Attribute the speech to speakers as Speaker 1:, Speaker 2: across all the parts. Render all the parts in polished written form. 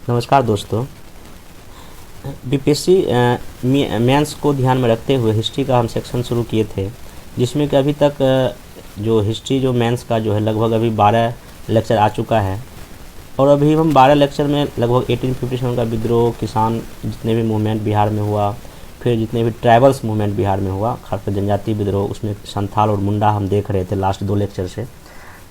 Speaker 1: नमस्कार दोस्तों। BPSC mains को ध्यान में रखते हुए हिस्ट्री का हम सेक्शन शुरू किए थे, जिसमें कि अभी तक जो हिस्ट्री जो मेंस का जो है लगभग अभी 12 लेक्चर आ चुका है। और अभी हम 12 लेक्चर में लगभग 1857 का विद्रोह, किसान जितने भी मूवमेंट बिहार में हुआ, फिर जितने भी ट्राइबल्स मूवमेंट बिहार में हुआ, खासकर जनजातीय विद्रोह, उसमें संथाल और मुंडा हम देख रहे थे लास्ट 2 लेक्चर से।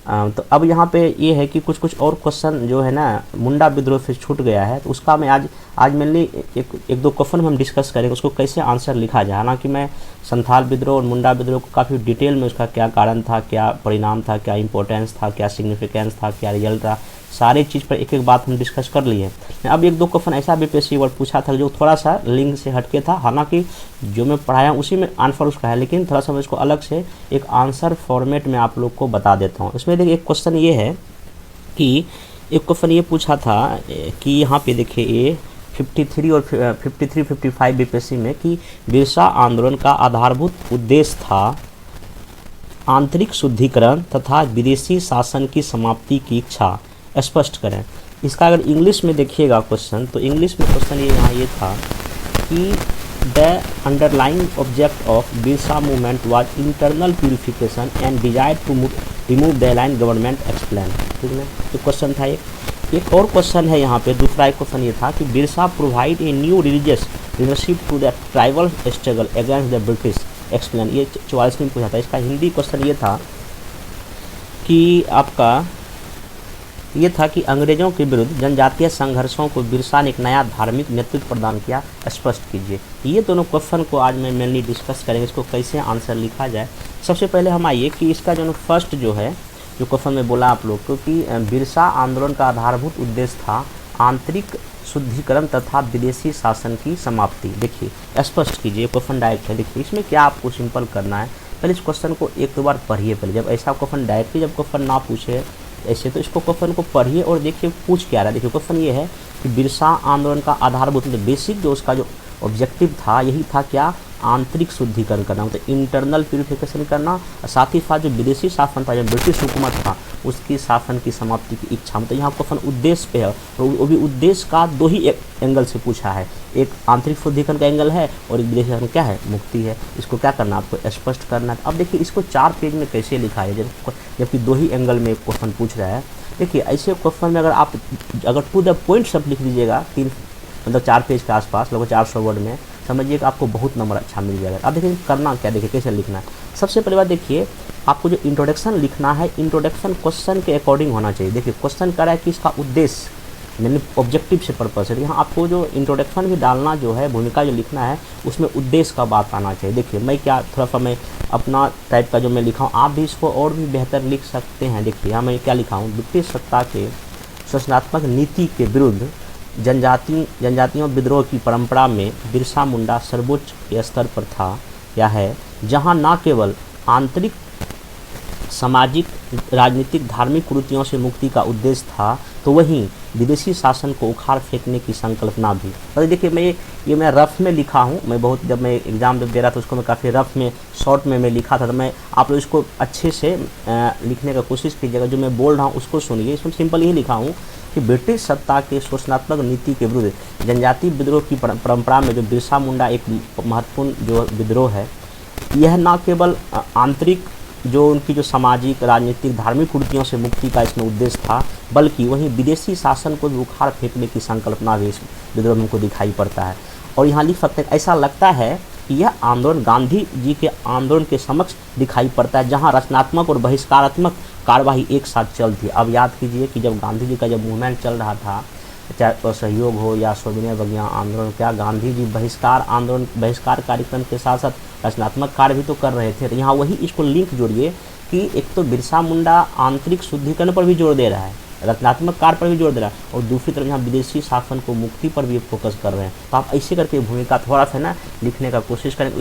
Speaker 1: तो अब यहाँ पे ये है कि कुछ और क्वेश्चन जो है ना मुंडा विद्रोह से छूट गया है, तो उसका मैं आज मेनली एक दो क्वेश्चन हम डिस्कस करेंगे, उसको कैसे आंसर लिखा जाए। हालांकि मैं संथाल विद्रोह और मुंडा विद्रोह को काफ़ी डिटेल में उसका क्या कारण था, क्या परिणाम था, क्या इंपॉर्टेंस था, क्या सिग्निफिकेंस था, क्या रिजल्ट था, सारी चीज़ पर एक एक बात हम डिस्कस कर लिए। अब एक दो क्वेश्चन ऐसा बीपीएससी वर्ड पूछा था जो थोड़ा सा लिंक से हटके था। हालांकि जो मैं पढ़ाया उसी में आंसर उसका है, लेकिन थोड़ा सा मैं इसको अलग से एक आंसर फॉर्मेट में आप लोग को बता देता हूँ। इसमें देखिए एक क्वेश्चन ये है कि एक क्वेश्चन ये पूछा था कि यहाँ पे देखिए ये 53 और 53-55 बीपीएससी में कि बिरसा आंदोलन का आधारभूत उद्देश्य था आंतरिक शुद्धिकरण तथा विदेशी शासन की समाप्ति की इच्छा, स्पष्ट करें। इसका अगर इंग्लिश में देखिएगा क्वेश्चन, तो इंग्लिश में क्वेश्चन ये यहाँ ये था कि the underlying object of Birsa movement was internal purification and desire to remove the alien government explain. ठीक है, तो क्वेश्चन था एक और क्वेश्चन है यहाँ पे, दूसरा एक क्वेश्चन ये था कि Birsa provide a new religious leadership to the tribal struggle against the British explain. ये 44 में पूछा था। इसका हिंदी क्वेश्चन ये था कि आपका ये था कि अंग्रेजों के विरुद्ध जनजातीय संघर्षों को बिरसा ने एक नया धार्मिक नेतृत्व प्रदान किया, स्पष्ट कीजिए। ये दोनों क्वेश्चन को आज मैं मेनली डिस्कस करेंगे, इसको कैसे आंसर लिखा जाए। सबसे पहले हम आइए कि इसका जो फर्स्ट जो है जो क्वेश्चन में बोला आप लोग को कि बिरसा आंदोलन का आधारभूत उद्देश्य था आंतरिक शुद्धिकरण तथा विदेशी शासन की समाप्ति। देखिए स्पष्ट कीजिए, क्वेश्चन डायरेक्ट है। देखिए इसमें क्या आपको सिंपल करना है, पहले इस क्वेश्चन को एक दो बार पढ़िए। पहले जब ऐसा क्वेश्चन डायरेक्टली जब क्वेश्चन ना पूछे ऐसे, तो इसको क्वेश्चन को पढ़िए और देखिए पूछ क्या रहा है। देखिए क्वेश्चन ये है कि बिरसा आंदोलन का आधारभूत बेसिक जो उसका जो ऑब्जेक्टिव था यही था क्या, आंतरिक शुद्धिकरण करना, मतलब इंटरनल प्यूरिफिकेशन करना, साथ ही साथ जो विदेशी शासन था, जो ब्रिटिश हुकूमत था, उसकी शासन की समाप्ति की इच्छा। मतलब यहाँ क्वेश्चन उद्देश्य पे है, और वो भी उद्देश्य का दो ही एंगल से पूछा है। एक आंतरिक शुद्धिकरण का एंगल है और एक विदेशी शासन क्या है, मुक्ति है। इसको क्या करना, आपको स्पष्ट करना है। अब देखिए इसको 4 पेज में कैसे लिखा है, जबकि 2 ही एंगल में क्वेश्चन पूछ रहा है। देखिए ऐसे क्वेश्चन में अगर टू द पॉइंट सब लिख दीजिएगा, 4 पेज के आसपास, लगभग 400 वर्ड में, समझिएगा आपको बहुत नंबर अच्छा मिल जाएगा। अब देखिए करना क्या, देखिए कैसे लिखना है। सबसे पहले बात देखिए, आपको जो इंट्रोडक्शन लिखना है, इंट्रोडक्शन क्वेश्चन के अकॉर्डिंग होना चाहिए। देखिए क्वेश्चन कह रहा है कि इसका उद्देश्य, मैंने ऑब्जेक्टिव से पर्पस है, यहाँ आपको जो इंट्रोडक्शन भी डालना जो है, भूमिका जो लिखना है, उसमें उद्देश्य का बात आना चाहिए। देखिए मैं क्या थोड़ा सा मैं अपना टाइप का जो मैं लिखा हूँ, आप भी इसको और भी बेहतर लिख सकते हैं। देखिए यहाँ मैं क्या लिखा हूँ, ब्रिटिश सत्ता के शोषणात्मक नीति के विरुद्ध जनजातियों विद्रोह की परंपरा में बिरसा मुंडा सर्वोच्च स्तर पर था या है, जहां न केवल आंतरिक सामाजिक राजनीतिक धार्मिक कुरीतियों से मुक्ति का उद्देश्य था, तो वहीं विदेशी शासन को उखाड़ फेंकने की संकल्पना भी। और देखिए मैं रफ में लिखा हूँ, मैं बहुत जब मैं एग्ज़ाम जब दे रहा था उसको मैं काफ़ी रफ में शॉर्ट में मैं लिखा था। तो मैं आप लोग इसको अच्छे से लिखने का कोशिश कीजिएगा। जो मैं बोल रहा हूँ उसको सुनिए। इसमें सिंपल यही लिखा हूँ कि ब्रिटिश सत्ता के शोषणात्मक नीति के विरुद्ध जनजातीय विद्रोह की परंपरा में जो बिरसा मुंडा एक महत्वपूर्ण जो विद्रोह है, यह न केवल आंतरिक जो उनकी जो सामाजिक राजनीतिक धार्मिक कुरीतियों से मुक्ति का इसमें उद्देश्य था, बल्कि वहीं विदेशी शासन को भी उखाड़ फेंकने की संकल्पना भी इस विद्रोह में हमको दिखाई पड़ता है। और यहाँ लिख सकते हैं, ऐसा लगता है कि यह आंदोलन गांधी जी के आंदोलन के समक्ष दिखाई पड़ता है, जहाँ रचनात्मक और बहिष्कारात्मक कार्यवाही एक साथ चलती है। अब याद कीजिए कि जब गांधी जी का जब मूवमेंट चल रहा था, चाहे असहयोग हो या सविनय अवज्ञा आंदोलन, क्या गांधी जी बहिष्कार कार्यक्रम के साथ साथ रचनात्मक कार्य भी तो कर रहे थे। यहाँ वही इसको लिंक जोड़िए कि एक तो बिरसा मुंडा आंतरिक शुद्धिकरण पर भी जोर दे रहा है, रचनात्मक कार्य पर भी जोर दे रहा है, और दूसरी तरफ यहाँ विदेशी शासन को मुक्ति पर भी फोकस कर रहे हैं। तो आप ऐसे करके भूमिका थोड़ा सा ना लिखने का कोशिश करें।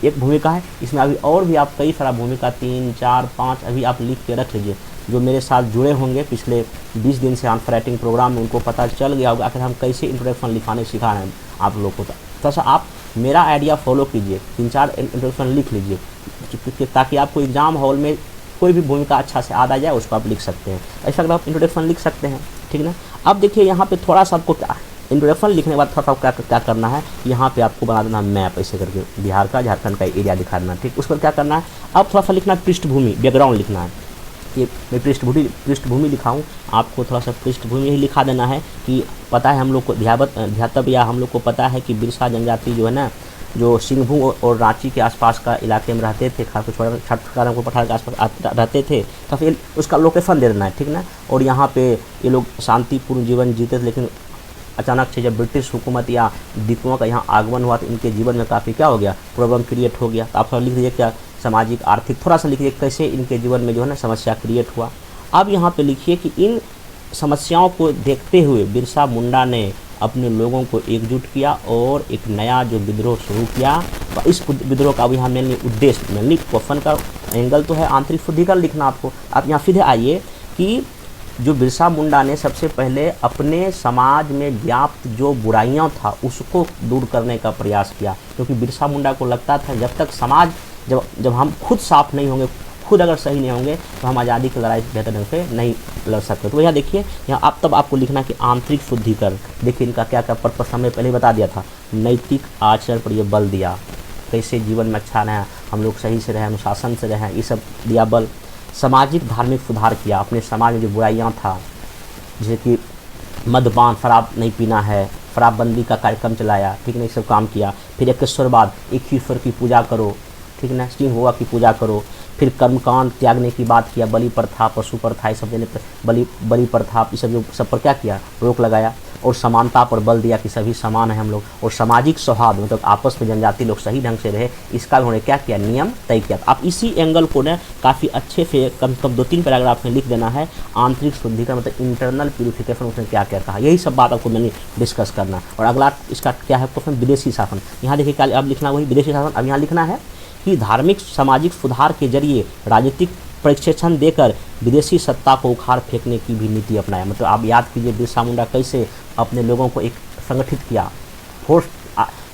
Speaker 1: एक भूमिका है, इसमें अभी और भी आप कई सारा भूमिका 3, 4, 5 अभी आप लिख के रख लीजिए। जो मेरे साथ जुड़े होंगे पिछले 20 दिन से आंसर राइटिंग प्रोग्राम में, उनको पता चल गया होगा आखिर हम कैसे इंट्रोडक्शन लिखाने सिखा रहे हैं आप लोग को। थोड़ा सा आप मेरा आइडिया फॉलो कीजिए, 3-4 इंट्रोडक्शन लिख लीजिए, ताकि आपको एग्ज़ाम हॉल में कोई भी भूमिका अच्छा से याद आ जाए उसको आप लिख सकते हैं। ऐसा अगर आप इंट्रोडक्शन लिख सकते हैं, ठीक ना। अब देखिए यहाँ पे थोड़ा सा आपको क्या इंट्रोडक्शन लिखने के बाद थोड़ा सा क्या करना है, यहाँ पे आपको बना देना मैप ऐसे करके बिहार का, झारखंड का एरिया दिखा देना, ठीक। उस पर क्या करना है, अब थोड़ा सा लिखना पृष्ठभूमि, बैकग्राउंड लिखना है। ये मैं पृष्ठभूमि लिखा हूँ, आपको थोड़ा सा पृष्ठभूमि ही लिखा देना है कि पता है हम लोग को ध्यातव्य या हम लोग को पता है कि बिरसा जनजाति जो है ना, जो सिंहभूम और रांची के आसपास का इलाके में रहते थे, खासकर छत्तीसगढ़ को पठार के आसपास रहते थे, तो फिर उसका लोकेशन दे देना है, ठीक ना। और यहाँ पे ये लोग शांतिपूर्ण जीवन जीते थे, लेकिन अचानक से जब ब्रिटिश हुकूमत या दीपुओं का यहाँ आगमन हुआ तो इनके जीवन में काफ़ी क्या हो गया, प्रॉब्लम क्रिएट हो गया। तो आप लिख दीजिए क्या, सामाजिक आर्थिक, थोड़ा सा लिखिए कैसे इनके जीवन में जो है ना समस्या क्रिएट हुआ। अब यहाँ पे लिखिए कि इन समस्याओं को देखते हुए बिरसा मुंडा ने अपने लोगों को एकजुट किया और एक नया जो विद्रोह शुरू किया। और इस विद्रोह का भी यहाँ मेनली उद्देश्य, मेनली क्वेश्चन का एंगल तो है आंतरिक शुद्धिकरण लिखना आपको। आप यहाँ सीधे आइए कि जो बिरसा मुंडा ने सबसे पहले अपने समाज में व्याप्त जो बुराइयां था उसको दूर करने का प्रयास किया, क्योंकि बिरसा मुंडा को लगता था जब तक समाज जब हम खुद साफ नहीं होंगे, खुद अगर सही नहीं होंगे तो हम आज़ादी की लड़ाई बेहतर ढंग से नहीं लड़ सकते। तो यहाँ देखिए, यहाँ आप तब आपको लिखना कि आंतरिक शुद्धिकरण। देखिए इनका क्या क्या पर्पस हमने पहले बता दिया था, नैतिक आचरण पर यह बल दिया, कैसे जीवन में अच्छा रहें, हम लोग सही से रहें, अनुशासन से रहें, ये सब दिया बल। सामाजिक धार्मिक सुधार किया, अपने समाज में जो बुराइयाँ था, जैसे कि मदपान, शराब नहीं पीना है, शराबबंदी का कार्यक्रम चलाया, ठीक है, ये सब काम किया। फिर एकेश्वरवाद, एक ही ईश्वर की पूजा करो, ठीक है ना, सिंह हुआ की पूजा करो। फिर कर्मकांड त्यागने की बात किया, बलि प्रथा, पशु प्रथा, ये सब देने पर बलि प्रथा, ये सब जो सब पर क्या किया, रोक लगाया। और समानता पर बल दिया कि सभी समान है हम लोग। और सामाजिक सौहार्द, मतलब आपस में जनजाति लोग सही ढंग से रहे, इसका उन्होंने क्या किया, नियम तय किया। आप इसी एंगल को ना काफ़ी अच्छे से कम से कम 2-3 पैराग्राफ में लिख देना है। आंतरिक शुद्धिकरण मतलब इंटरनल प्यूरिफिकेशन, उसने क्या क्या कहा, यही सब बात आपको मैंने डिस्कस करना। और अगला इसका क्या है क्वेश्चन, विदेशी शासन। यहाँ देखिए क्या अब लिखना, वही विदेशी शासन। अब यहाँ लिखना है कि धार्मिक सामाजिक सुधार के जरिए राजनीतिक प्रशिक्षण देकर विदेशी सत्ता को उखाड़ फेंकने की भी नीति अपनाया। मतलब आप याद कीजिए बिरसा मुंडा कैसे अपने लोगों को एक संगठित किया, फोर्स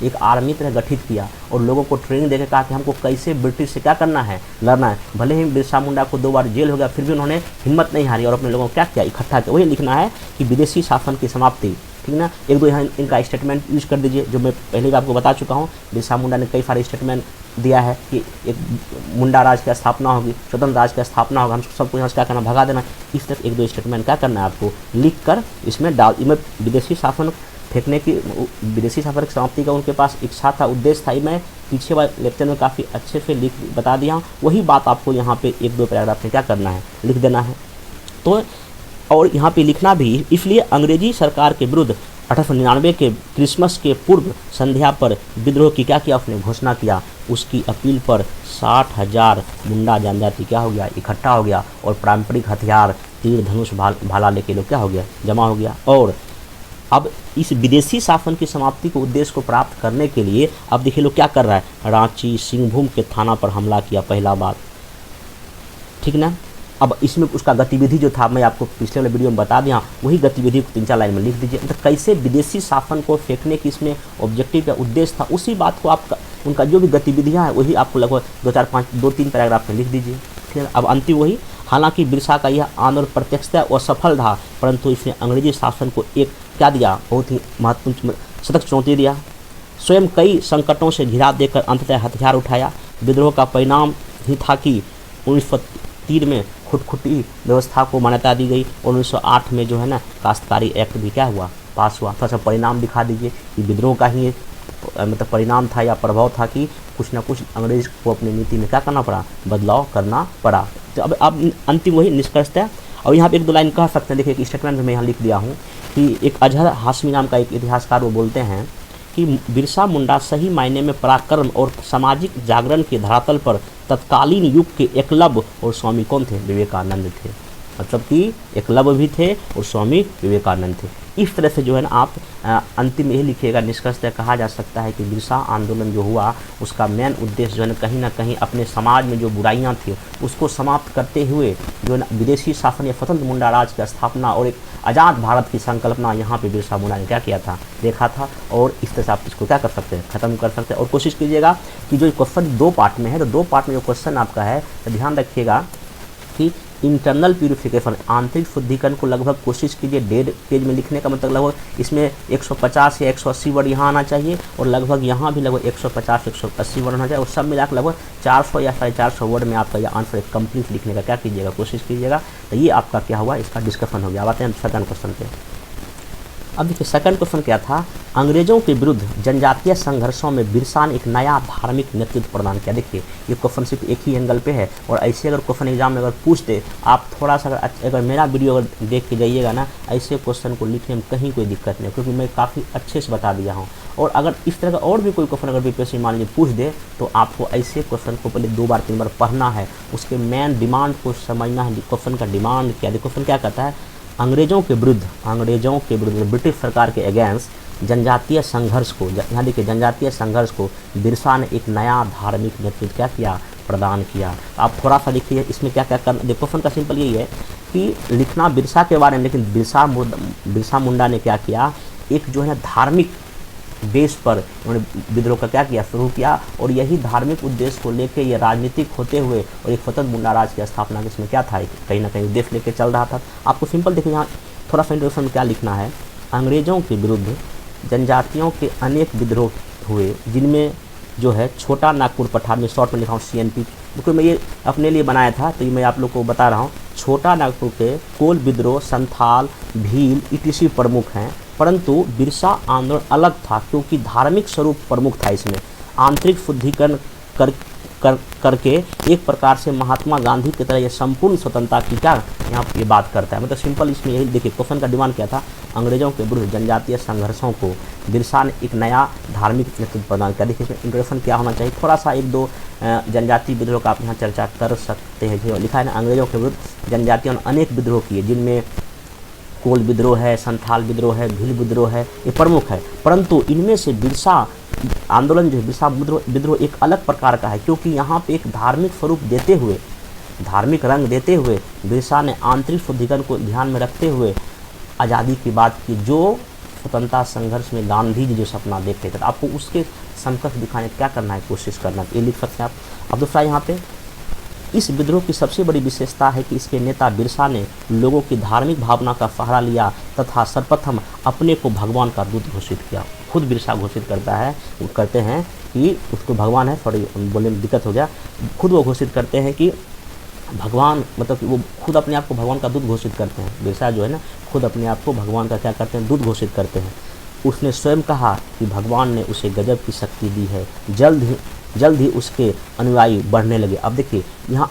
Speaker 1: एक आर्मी तरह गठित किया और लोगों को ट्रेनिंग देकर कहा कि हमको कैसे ब्रिटिश से क्या करना है, लड़ना है। भले ही बिरसा मुंडा को 2 बार जेल हो गया, फिर भी उन्होंने हिम्मत नहीं हारी और अपने लोगों को क्या किया, इकट्ठा किया। वही लिखना है कि विदेशी शासन की समाप्ति, ठीक ना। 1-2 यहाँ इनका स्टेटमेंट यूज कर दीजिए, जो मैं पहले भी आपको बता चुका हूँ। बिरसा मुंडा ने कई सारे स्टेटमेंट दिया है कि एक मुंडा राज की स्थापना होगी, स्वतंत्र राज की स्थापना होगा, हम सबको यहाँ से क्या करना, भगा देना। इस तरह 1-2 स्टेटमेंट क्या करना है आपको लिख कर इसमें डाल। मैं विदेशी शासन फेंकने की, विदेशी शासन की समाप्ति का उनके पास इच्छा था, उद्देश्य था, मैं पीछे वाले लेक्चर में काफ़ी अच्छे से लिख बता दिया। वही बात आपको यहाँ पे 1-2 पैराग्राफ में क्या करना है, लिख देना है। तो और यहाँ पे लिखना भी इसलिए अंग्रेजी सरकार के विरुद्ध 1899 के क्रिसमस के पूर्व संध्या पर विद्रोह की क्या किया, उसने घोषणा किया। उसकी अपील पर 60,000 मुंडा जनजाति क्या हो गया, इकट्ठा हो गया और पारंपरिक हथियार, तीर, धनुष, भाला लेके लोग क्या हो गया, जमा हो गया। और अब इस विदेशी शासन की समाप्ति को उद्देश्य को प्राप्त करने के लिए अब देखिए लोग क्या कर रहा है, रांची सिंहभूम के थाना पर हमला किया, पहला बात, ठीक ना। अब इसमें उसका गतिविधि जो था, मैं आपको पिछले वाले वीडियो में बता दिया, वही गतिविधि को 3-4 लाइन में लिख दीजिए। मतलब कैसे विदेशी शासन को फेंकने की इसमें ऑब्जेक्टिव या उद्देश्य था, उसी बात को आपका उनका जो भी गतिविधियाँ हैं वही आपको लगभग 2-4-5-2-3 पैराग्राफ में लिख दीजिए, ठीक है। अब अंतिम वही, हालांकि बिरसा का यह आंदोलन प्रत्यक्षतः असफल था, परंतु इसने अंग्रेजी शासन को एक क्या दिया, बहुत ही महत्वपूर्ण सतत चुनौती दिया। स्वयं कई संकटों से घिरा देकर अंततः हथियार उठाया। विद्रोह का परिणाम ही था कि 1903 में खुदकुशी व्यवस्था को मान्यता दी गई और 1908 में जो है ना काश्तकारी एक्ट भी क्या हुआ, पास हुआ। थोड़ा सा परिणाम दिखा दीजिए कि विद्रोह का ही मतलब परिणाम था या प्रभाव था कि कुछ ना कुछ अंग्रेज को अपनी नीति में क्या करना पड़ा, बदलाव करना पड़ा। तो अब अंतिम वही निष्कर्षतः। और यहाँ पे 1-2 लाइन कह सकते हैं, देखिए एक स्टेटमेंट में यहाँ लिख दिया हूँ कि एक अजहर हाशमी नाम का एक इतिहासकार वो बोलते हैं कि बिरसा मुंडा सही मायने में पराक्रम और सामाजिक जागरण के धरातल पर तत्कालीन युग के एकलव्य और स्वामी कौन थे, विवेकानंद थे। मतलब कि एकलव्य भी थे और स्वामी विवेकानंद थे। इस तरह से जो है ना आप अंतिम में यही लिखिएगा, निष्कर्षतः कहा जा सकता है कि बिरसा आंदोलन जो हुआ उसका मेन उद्देश्य जो है ना कहीं अपने समाज में जो बुराइयां थी उसको समाप्त करते हुए जो है ना विदेशी शासन या स्वतंत्र मुंडा राज की स्थापना और एक आज़ाद भारत की संकल्पना यहाँ पे बिरसा मुंडा ने क्या किया था, देखा था। और इस तरह से आप इसको क्या कर सकते हैं, ख़त्म कर सकते हैं। और कोशिश कीजिएगा कि जो क्वेश्चन 2 पार्ट में है, तो 2 पार्ट में जो क्वेश्चन आपका है तो ध्यान रखिएगा कि इंटरनल प्यूरिफिकेशन, आंतरिक शुद्धिकरण को लगभग कोशिश कीजिए 1.5 पेज में लिखने का, मतलब लगभग इसमें 150 या 180 वर्ड यहाँ आना चाहिए और लगभग यहाँ भी लगभग 150-180 वर्ड होना चाहिए और सब मिलाकर लगभग 400 या 450 वर्ड में आपका यह आंसर कंप्लीट लिखने का क्या कीजिएगा, कोशिश कीजिएगा। तो ये आपका क्या हुआ, इसका डिस्कशन हो गया। आते हैं सेकंड क्वेश्चन पे। अब देखिए सेकंड क्वेश्चन क्या था, अंग्रेजों के विरुद्ध जनजातीय संघर्षों में बिरसा ने एक नया धार्मिक नेतृत्व प्रदान किया। देखिए ये क्वेश्चन सिर्फ एक ही एंगल पे है और ऐसे अगर क्वेश्चन एग्जाम में अगर पूछते, आप थोड़ा सा अगर मेरा वीडियो अगर देख के जाइएगा ना, ऐसे क्वेश्चन को लिखने में कहीं कोई दिक्कत नहीं, क्योंकि मैं काफ़ी अच्छे से बता दिया हूँ। और अगर इस तरह का और भी कोई क्वेश्चन अगर बीपीएससी मान लीजिए पूछ दे, तो आपको ऐसे क्वेश्चन को पहले 2 बार 3 बार पढ़ना है, उसके मेन डिमांड को समझना है, क्वेश्चन का डिमांड क्या है। क्वेश्चन क्या कहता है, अंग्रेजों के विरुद्ध ब्रिटिश सरकार के अगेंस्ट जनजातीय संघर्ष को, यहाँ देखिए जनजातीय संघर्ष को बिरसा ने एक नया धार्मिक नेतृत्व क्या किया, प्रदान किया। आप थोड़ा सा देखिए इसमें क्या क्या करना। क्वेश्चन का सिंपल यही है कि लिखना बिरसा के बारे में, लेकिन बिरसा मुंडा ने क्या किया, एक जो है ना धार्मिक बेस पर उन्होंने विद्रोह का क्या किया, शुरू किया और यही धार्मिक उद्देश्य को लेकर ये राजनीतिक होते हुए और एक स्वतंत्र मुंडा राज की स्थापना, इसमें क्या था, कहीं ना कहीं उद्देश्य लेके चल रहा था। आपको सिंपल देखिए यहाँ थोड़ा सा इंट्रोडक्शन में क्या लिखना है, अंग्रेजों के विरुद्ध जनजातियों के अनेक विद्रोह हुए, जिनमें जो है छोटा नागपुर पठार में शॉर्ट में लिखा हूँ CNP, क्योंकि मैं ये अपने लिए बनाया था तो ये मैं आप लोग को बता रहा हूँ। छोटा नागपुर के कोल विद्रोह, संथाल, भील ETC प्रमुख हैं, परंतु बिरसा आंदोलन अलग था क्योंकि धार्मिक स्वरूप प्रमुख था। इसमें आंतरिक शुद्धिकरण करके एक प्रकार से महात्मा गांधी की तरह ये संपूर्ण स्वतंत्रता की क्या यहाँ ये बात करता है। मतलब सिंपल इसमें यही देखिए क्वेश्चन का डिमांड क्या था, अंग्रेजों के विरुद्ध जनजातीय संघर्षों को बिरसा ने एक नया धार्मिक नेतृत्व प्रदान किया। देखिए इसमें इंट्रोडक्शन क्या होना चाहिए, थोड़ा सा 1-2 जनजातीय विद्रोह का आप यहाँ चर्चा कर सकते हैं। जो लिखा है ना, अंग्रेजों के विरुद्ध जनजातियों ने अनेक विद्रोह किए, जिनमें कोल विद्रोह है, संथाल विद्रोह है, भील विद्रोह है, ये प्रमुख है। परंतु इनमें से बिरसा आंदोलन जो है, बिरसा विद्रोह एक अलग प्रकार का है, क्योंकि यहाँ पे एक धार्मिक स्वरूप देते हुए, धार्मिक रंग देते हुए बिरसा ने आंतरिक शुद्धिकरण को ध्यान में रखते हुए आज़ादी की बात की, जो स्वतंत्रता संघर्ष में गांधी जी जो सपना देखते थे। आपको उसके समकक्ष दिखाने क्या करना है, कोशिश करना, ये लिख सकते हैं आप। अब दूसरा यहाँ पे इस विद्रोह की सबसे बड़ी विशेषता है कि इसके नेता बिरसा ने लोगों की धार्मिक भावना का सहारा लिया तथा सर्वप्रथम अपने को भगवान का दूत घोषित किया। खुद बिरसा घोषित करते हैं कि उसको भगवान है, सॉरी बोलने में दिक्कत हो गया, खुद वो घोषित करते हैं कि भगवान, मतलब कि वो खुद अपने आप को भगवान का दूत घोषित करते हैं। बिरसा जो है ना, खुद अपने आप को भगवान का क्या करते हैं, दूत घोषित करते हैं। उसने स्वयं कहा कि भगवान ने उसे गजब की शक्ति दी है, जल्द ही उसके अनुयायी बढ़ने लगे। अब देखिए यहाँ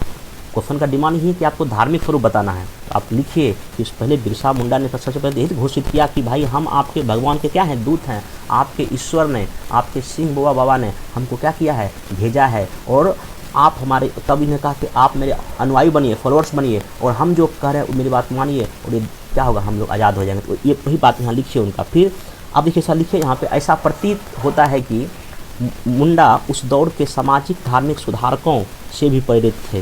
Speaker 1: क्वेश्चन का डिमांड ही है कि आपको धार्मिक स्वरूप बताना है। आप लिखिए कि पहले बिरसा मुंडा ने सबसे पहले यही घोषित किया कि भाई हम आपके भगवान के क्या हैं, दूत हैं, आपके ईश्वर ने, आपके सिंह बाबा ने हमको क्या किया है, भेजा है, और आप हमारे, तब इन्हें कहा कि आप मेरे अनुयायी बनिए, फॉलोअर्स बनिए, और हम जो कह रहे हैं मेरी बात मानिए, और ये क्या होगा, हम लोग आज़ाद हो जाएंगे। तो ये वही बात यहाँ लिखिए उनका। फिर अब देखिए सर लिखिए यहाँ पे, ऐसा प्रतीत होता है कि मुंडा उस दौर के सामाजिक धार्मिक सुधारकों से भी प्रेरित थे,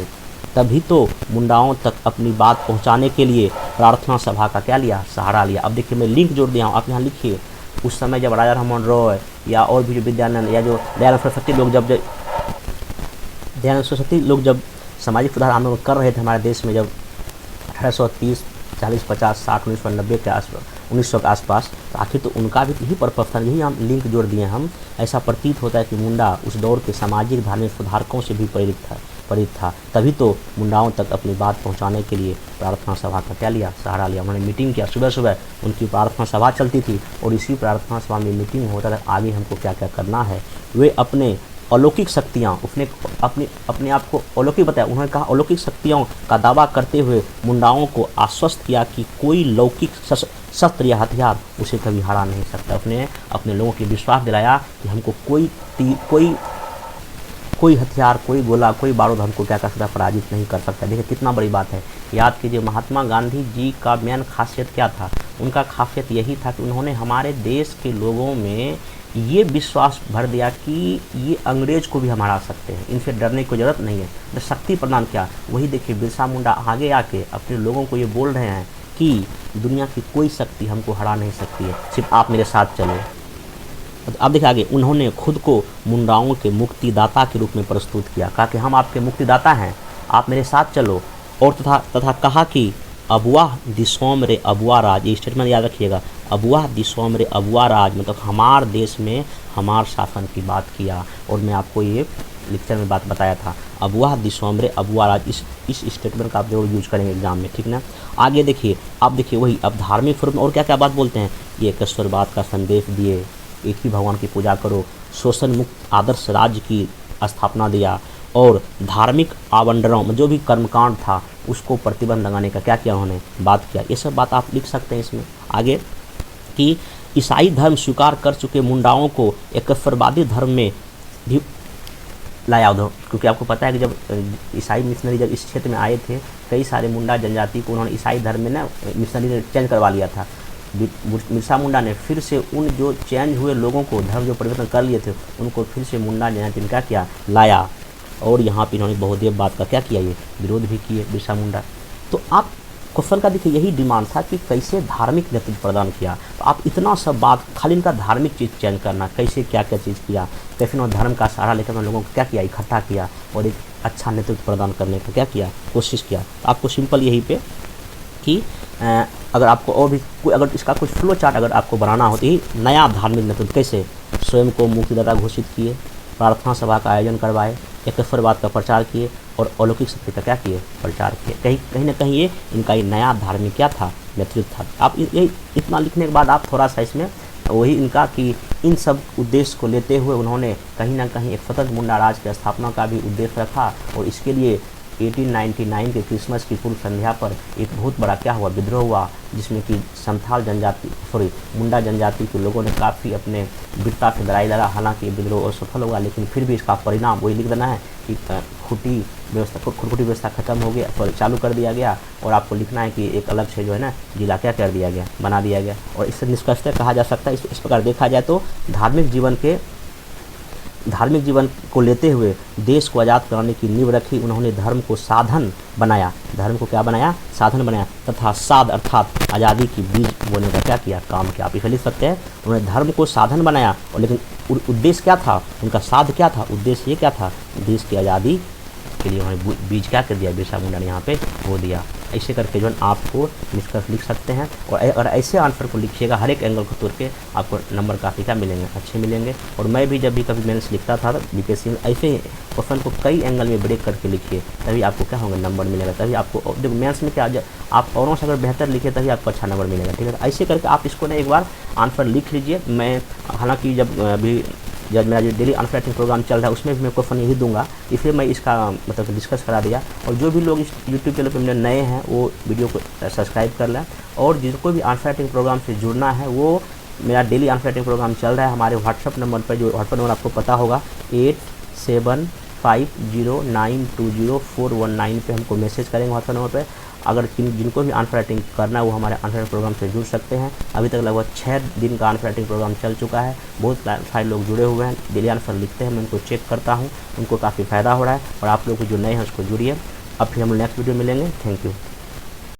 Speaker 1: तभी तो मुंडाओं तक अपनी बात पहुंचाने के लिए प्रार्थना सभा का क्या लिया, सहारा लिया। अब देखिए मैं लिंक जोड़ दिया हूँ, आप यहाँ लिखिए, उस समय जब राजा राममोहन रॉय या और भी जो विद्यानंद या जो दयानंद सरस्वती लोग जब सामाजिक सुधार आंदोलन कर रहे थे हमारे देश में, जब 1830, 40, 50, 60, 1990 के आसपास, 1900 के आसपास, तो आखिर तो उनका भी यही पर्पस था। यही हम लिंक जोड़ दिए हम। ऐसा प्रतीत होता है कि मुंडा उस दौर के सामाजिक धार्मिक सुधारकों से भी प्रेरित था, तभी तो मुंडाओं तक अपनी बात पहुंचाने के लिए प्रार्थना सभा का क्या लिया, सहारा लिया। उन्होंने मीटिंग किया, सुबह सुबह उनकी प्रार्थना सभा चलती थी और इसी प्रार्थना सभा में मीटिंग होता था, आगे हमको क्या क्या करना है। वे अपने अलौकिक शक्तियाँ, उसने अपने आप को अलौकिक बताया। उन्होंने कहा अलौकिक शक्तियों का दावा करते हुए मुंडाओं को आश्वस्त किया कि कोई लौकिक शस्त्र या हथियार उसे कभी हरा नहीं सकता। उसने अपने लोगों को विश्वास दिलाया कि हमको कोई हथियार, कोई गोला, कोई बारूद हमको क्या कर सकता, पराजित नहीं कर सकता। देखिए कितना बड़ी बात है। याद कीजिए महात्मा गांधी जी का मेन खासियत क्या था, उनका खासियत यही था कि उन्होंने हमारे देश के लोगों में ये विश्वास भर दिया कि ये अंग्रेज को भी हम हरा सकते हैं, इनसे डरने की ज़रूरत नहीं है। जो शक्ति प्रदान किया, वही देखिए बिरसा मुंडा आगे आके अपने लोगों को ये बोल रहे हैं कि दुनिया की कोई शक्ति हमको हरा नहीं सकती है, सिर्फ आप मेरे साथ चलो। अब देखिए आगे, उन्होंने खुद को मुंडाओं के मुक्तिदाता के रूप में प्रस्तुत किया, कहा कि हम आपके मुक्तिदाता हैं, आप मेरे साथ चलो। और तथा कहा कि अबुआ दिसोम रे अबुआ राज, ये स्टेटमेंट याद रखिएगा। अबुआ दिसोम रे अबुआ राज मतलब हमार देश में हमार शासन की बात किया, और मैं आपको ये लेक्चर में बात बताया था। अबुआ दिसोम रे अबुआ राज, इस स्टेटमेंट का आप जरूर यूज करेंगे एग्जाम में, ठीक ना। आगे देखिए, आप देखिए वही अब धार्मिक स्वरूप में और क्या क्या बात बोलते हैं, ये ईश्वरवाद का संदेश दिए, एक ही भगवान की पूजा करो, शोषण मुक्त आदर्श राज्य की स्थापना दिया, और धार्मिक आवंडनों में जो भी कर्मकांड था उसको प्रतिबंध लगाने का क्या किया उन्होंने, बात किया। ये सब बात आप लिख सकते हैं इसमें। आगे कि ईसाई धर्म स्वीकार कर चुके मुंडाओं को एकफरवादी धर्म में भी लाया उधर, क्योंकि आपको पता है कि जब ईसाई मिशनरी जब इस क्षेत्र में आए थे, कई सारे मुंडा जनजाति को उन्होंने ईसाई धर्म में ना मिशनरी ने चेंज करवा लिया था। बिरसा मुंडा ने फिर से उन जो चेंज हुए लोगों को, धर्म जो परिवर्तन कर लिए थे, उनको फिर से मुंडा जनजाति ने क्या किया, लाया, और यहाँ पर इन्होंने बहुदेव बात का क्या किया, ये विरोध भी किए बिरसा मुंडा। तो आप क्वेश्चन का देखिए यही डिमांड था कि कैसे धार्मिक नेतृत्व प्रदान किया। तो आप इतना सब बात खाली इनका धार्मिक चीज़ चेंज करना, कैसे क्या क्या चीज़ किया, कैसे उन्होंने धर्म का सहारा लेकर उन लोगों को क्या किया, इकट्ठा किया, और एक अच्छा नेतृत्व प्रदान करने का क्या किया, कोशिश किया। तो आपको सिंपल यही पे कि अगर आपको और भी कोई अगर इसका कुछ फ्लो चार्ट अगर आपको बनाना हो तो ही नया धार्मिक नेतृत्व कैसे स्वयं को मुक्तिदाता घोषित किए, प्रार्थना सभा का आयोजन करवाए, एकफरवाद का प्रचार किए, और अलौकिक शक्ति का क्या किए, प्रचार किए। कहीं ना कहीं ये इनका ये नया धार्मिक क्या था, नेतृत्व था। आप ये इतना लिखने के बाद आप थोड़ा सा इसमें वही इनका कि इन सब उद्देश्य को लेते हुए उन्होंने कहीं ना कहीं एक स्वतंत्र मुंडा राज की स्थापना का भी उद्देश्य रखा, और इसके लिए 1899 के क्रिसमस की पूर्व संध्या पर एक बहुत बड़ा क्या हुआ, विद्रोह हुआ, जिसमें कि संथाल जनजाति मुंडा जनजाति के लोगों ने काफ़ी अपने वीरता से लड़ाई लड़ा। हालांकि विद्रोह असफल हुआ, लेकिन फिर भी इसका परिणाम वही लिख देना है कि खुटी व्यवस्था खत्म हो गया, चालू कर दिया गया, और आपको लिखना है कि एक अलग से जो है ना जिला क्या कर दिया गया, बना दिया गया। और इससे निष्कर्षतः कहा जा सकता है, इस प्रकार देखा जाए तो धार्मिक जीवन को लेते हुए देश को आज़ाद कराने की नींव रखी। उन्होंने धर्म को साधन बनाया, धर्म को क्या बनाया, साधन बनाया, तथा साध अर्थात आज़ादी की बीज बोने का क्या किया, काम किया। आप इसे लिख सकते हैं, उन्होंने धर्म को साधन बनाया, और लेकिन उद्देश्य क्या था, उनका साध क्या था, उद्देश्य ये क्या था, देश की आज़ादी के लिए उन्होंने बीज क्या कर दिया, बिरसा मुंडा ने यहाँ पे बो दिया। ऐसे करके जो है आपको निष्कर्ष लिख सकते हैं, और अगर ऐसे आंसर को लिखिएगा हर एक एंगल को तोड़ के आपको नंबर काफ़ी क्या मिलेंगे, अच्छे मिलेंगे। और मैं भी जब भी कभी मेंस लिखता था बीपीएससी में ऐसे क्वेश्चन को कई एंगल में ब्रेक करके लिखिए, तभी आपको क्या होगा, नंबर मिलेगा। तभी आपको देखो मेंस में क्या आप औरों से अगर बेहतर लिखे तभी आपको अच्छा नंबर मिलेगा, ठीक है। ऐसे करके आप इसको ना एक बार आंसर लिख लीजिए। मैं हालाँकि जब मेरा जो डेली आंसर राइटिंग प्रोग्राम चल रहा है उसमें भी मैं क्वेश्चन यही दूंगा, इसलिए मैं इसका मतलब डिस्कस करा दिया। और जो भी लोग इस यूट्यूब चैनल पर मेरे नए हैं वो वीडियो को सब्सक्राइब कर लें, और जिनको भी आंसर राइटिंग प्रोग्राम से जुड़ना है वो मेरा डेली आंसर राइटिंग प्रोग्राम चल रहा है हमारे व्हाट्सअप नंबर पर, जो व्हाट्सअप नंबर आपको पता होगा 8750920419 पे हमको मैसेज करेंगे व्हाट्सअप नंबर पर। अगर जिनको भी आंसर राइटिंग करना है वो हमारे आंसर राइटिंग प्रोग्राम से जुड़ सकते हैं। अभी तक लगभग 6 दिन का आंसर राइटिंग प्रोग्राम चल चुका है, बहुत सारे लोग जुड़े हुए हैं, डेली आंसर लिखते हैं, मैं उनको चेक करता हूँ, उनको काफ़ी फ़ायदा हो रहा है। और आप लोग जो नए हैं उसको जुड़िए। अब फिर हम नेक्स्ट वीडियो मिलेंगे। Thank you.